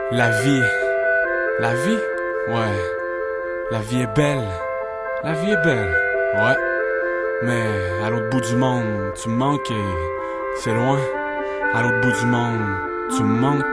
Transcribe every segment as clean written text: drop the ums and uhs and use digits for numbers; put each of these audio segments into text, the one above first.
La vie, ouais, la vie est belle, ouais, mais à l'autre bout du monde, tu me manques et c'est loin, à l'autre bout du monde, tu me manques.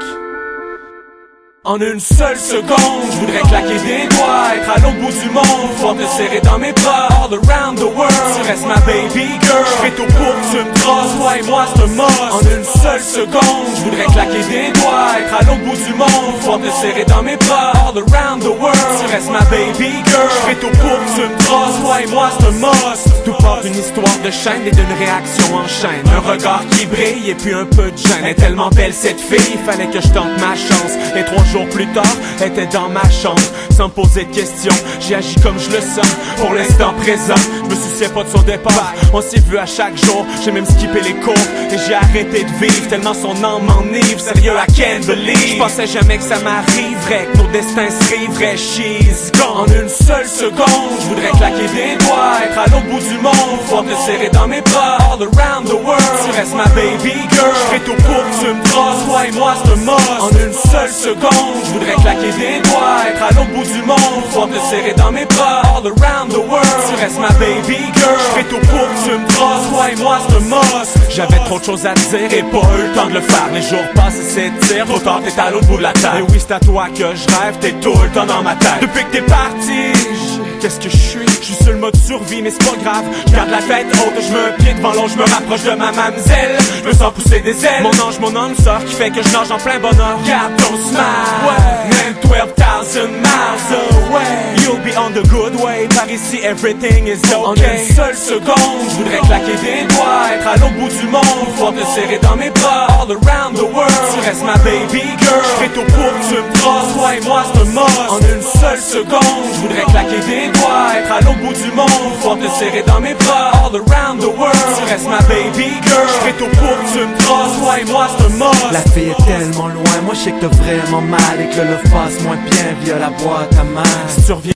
En une seule seconde, je voudrais claquer des doigts, être à l'autre bout du monde, pouvoir te serrer dans mes bras, all around the world. Tu restes ma baby girl, je fais tout pour que tu me trosses, toi et moi c'est un must. En une seule seconde, je voudrais claquer des doigts, être à l'autre bout du monde, pouvoir te serrer dans mes bras, all around the world. Tu restes ma baby girl, je fais tout pour que tu me trosses, toi et moi c'est un must. Tout part d'une histoire de chaîne et d'une réaction en chaîne, un regard qui brille et puis un peu de gêne. Elle est tellement belle cette fille, il fallait que je tente ma chance. Et 3 jours plus tard, elle était dans ma chambre, sans me poser de questions, j'ai agi comme je le sens, pour l'instant présent. Je me souciais pas de son départ, on s'est vu à chaque jour, j'ai même skippé les cours, et j'ai arrêté de vivre, tellement son âme m'enivre. Sérieux, I can't believe, je pensais jamais que ça m'arriverait, que nos destins se riveraient. She's gone. En une seule seconde, je voudrais claquer des doigts, être à l'autre bout du monde, pouvoir te serrer dans mes bras, all around the world. Tu restes ma baby girl, je fais tout pour que tu me trosses, toi et moi c'est un must. En une seule seconde, je voudrais claquer des doigts, être à l'autre bout du monde, pouvoir te serrer dans mes bras, all around the world. Tu restes ma baby girl, je fais tout pour que tu me trosses, toi et moi c'est un must. J'avais trop de choses à te dire et pas eu le temps de le faire. Les jours passent et s'étirent, trop tard t'es à l'autre bout de la table. Et oui c'est à toi que je rêve, t'es tout le temps dans ma tête. Depuis que t'es parti, qu'est-ce que je suis? Je suis sur le mode survie mais c'est pas grave. Je garde la tête haute, je mets un pied devant l'autre, je me rapproche de ma mamzelle. Je me sens pousser des ailes, mon âme sort qui fait que je nage en plein bonheur. Garde ton smile, ouais. Même 12,000 miles away, you'll be on the good way. Par ici everything is okay. En une seule seconde, je voudrais claquer des doigts, être à l'autre bout du monde, pouvoir te serrer dans mes bras, all around the world. Tu restes ma baby girl, je fais tout pour que tu me trosses, toi et moi c'est un must. En une seule seconde, je voudrais claquer des doigts, être à l'autre bout du monde, pouvoir te serrer dans mes bras, all around the world. Tu restes ma baby girl, je fais tout pour que tu me trosses, toi et moi c'est un must. La fille est tellement loin, moi je sais que t'as vraiment mal et que le love passe moins bien via la boîte à mal. Si tu reviens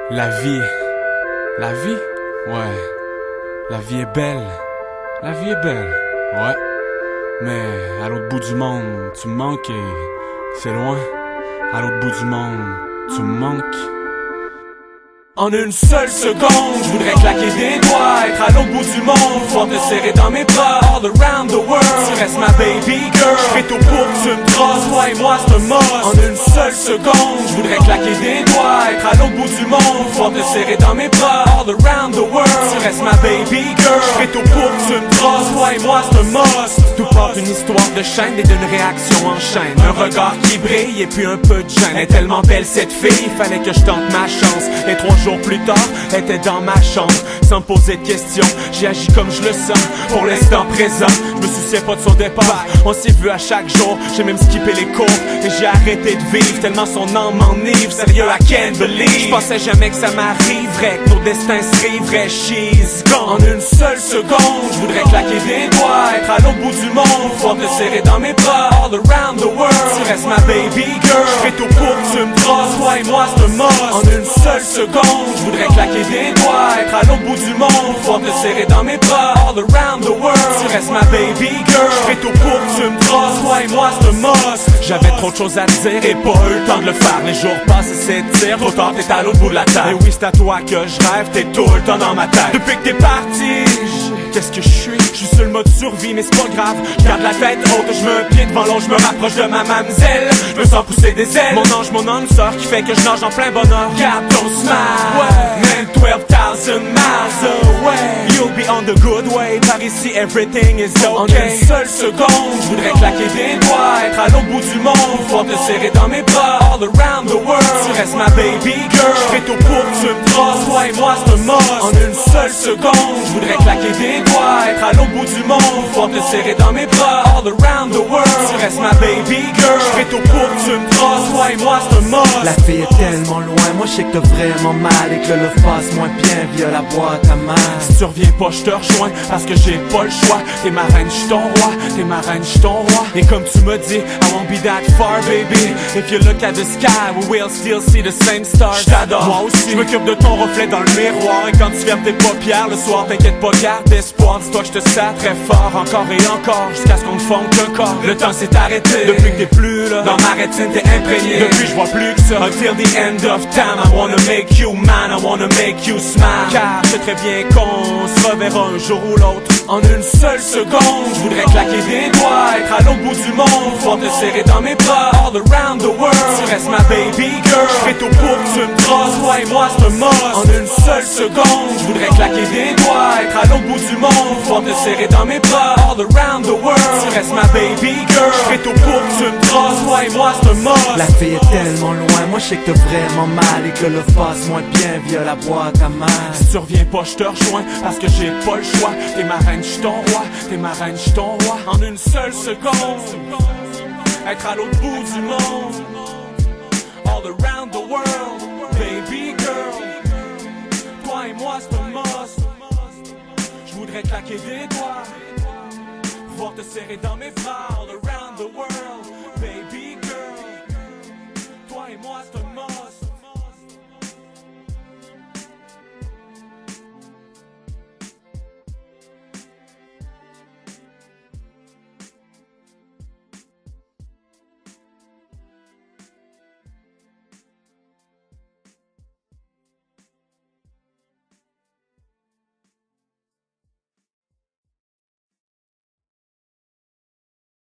la vie, ouais, la vie est belle, ouais, mais à l'autre bout du monde, tu me manques et c'est loin, à l'autre bout du monde, tu me manques. En une seule seconde, je voudrais claquer des doigts, être à l'autre bout du monde, pouvoir te serrer dans mes bras, all around the world. Tu restes ma baby girl, je fais tout pour que tu me trosses, toi et moi c'est un must. En une seule seconde, je voudrais claquer des doigts, être être à l'autre bout du monde, pouvoir te serrer dans mes bras, all around the world. Tu restes ma baby girl, j'fais tout pour que tu me trosses, toi et moi c'est un must. Tout part d'une histoire de chaîne et d'une réaction en chaîne. Un regard qui brille et puis un peu de gêne. Elle est tellement belle cette fille, il fallait que je tente ma chance. Et 3 jours plus tard, elle était dans ma chambre. Sans me poser de questions, j'ai agi comme je le sens. Pour l'instant présent, je me souciais pas de son départ. On s'est vu à chaque jour, j'ai même skippé les cours. Et j'ai arrêté de vivre, tellement son âme m'enivre. Sérieux, I can't believe. Je pensais jamais que ça m'arriverait, que nos destins se riveraient. She's gone. En une seule seconde, je voudrais claquer des doigts, être à l'autre bout du monde, pouvoir te serrer dans mes bras, all around the world. Tu restes ma baby girl, j'fais tout pour que tu me trosses, toi et moi c'est un must. En une seule seconde, je voudrais claquer des doigts, être à l'autre bout du monde, pouvoir te serrer dans mes bras, all around the world. Tu restes ma baby girl, j'fais tout pour que tu me trosses, toi et moi c'est un must. J'avais trop de choses à te dire et pas eu le temps de le faire. Les jours passent et s'étirent, trop tard t'es à l'autre bout de la table. Et oui c'est à toi que je rêve, t'es tout le temps dans ma tête. Depuis que t'es parti, qu'est-ce que je suis? Je suis sur le mode survie mais c'est pas grave. Je garde la tête haute, je mets un pied devant l'autre, je me rapproche de ma mamzelle. Je me sens pousser des ailes, mon ange, mon âme sœur qui fait que je nage en plein bonheur. Garde ton smile, ouais. Même 12,000 miles away, you'll be on the good way. Par ici everything is okay. En une seule seconde, je voudrais claquer des doigts, être à l'autre bout du monde, pouvoir te serrer dans mes bras, all around the world. Tu restes ma baby girl, j'fais tout pour que tu me trosses, toi et moi c'est un must. En une seule seconde, je voudrais claquer des doigts, être à l'autre bout du monde, pouvoir te serrer dans mes bras, all around the world. Tu restes ma baby girl, j'fais tout pour que tu me trosses, toi et moi c'est un must. La fille est tellement loin, moi je sais que t'as vraiment mal et que le love passe moins bien via la boîte à main. Si tu reviens pas, je te rejoins parce que j'ai pas le choix. T'es ma reine, j'suis ton roi, t'es ma reine, j'suis ton roi. Et comme tu me dis, I won't be that far baby. If you look at the sky, we will still see the same stars. J't'adore, moi aussi, je m'occupe de ton reflet dans le miroir. Et quand tu fermes tes paupières le soir, t'inquiète pas, garde espoir. Dis-toi que je te sers très fort, encore et encore, jusqu'à ce qu'on ne fonde qu'un corps. Le temps s'est arrêté, depuis que t'es plus là. Dans ma rétine t'es imprégné, depuis je vois plus que ça. Until the end of time, I wanna make you mine, I wanna make you smile. Car je sais très bien qu'on se reverra un jour ou l'autre. En une seule seconde, je voudrais claquer des doigts, être à l'autre bout du monde, pouvoir te serrer dans mes bras, all around the world. Tu restes ma baby girl, j'fais tout pour que tu me trosses, toi et moi c'est un must. En une seule seconde, je voudrais claquer des doigts, être à l'autre bout du monde, pouvoir te serrer dans mes bras, all around the world. Tu restes ma baby girl, j'fais tout pour que tu me trosses, toi et moi c'est un must. La fille est tellement loin, moi je sais que t'as vraiment mal et que le love passe moins bien via la boîte à main. Si tu reviens pas, je te rejoins parce que j'ai pas le choix. T'es ma reine, j'suis ton roi, t'es ma reine, j'suis ton roi. En une seule seconde, être à l'autre bout du monde, all around the world, baby girl. Toi et moi c'est un must. J'voudrais claquer des doigts, pouvoir te serrer dans mes bras, all around the world, baby.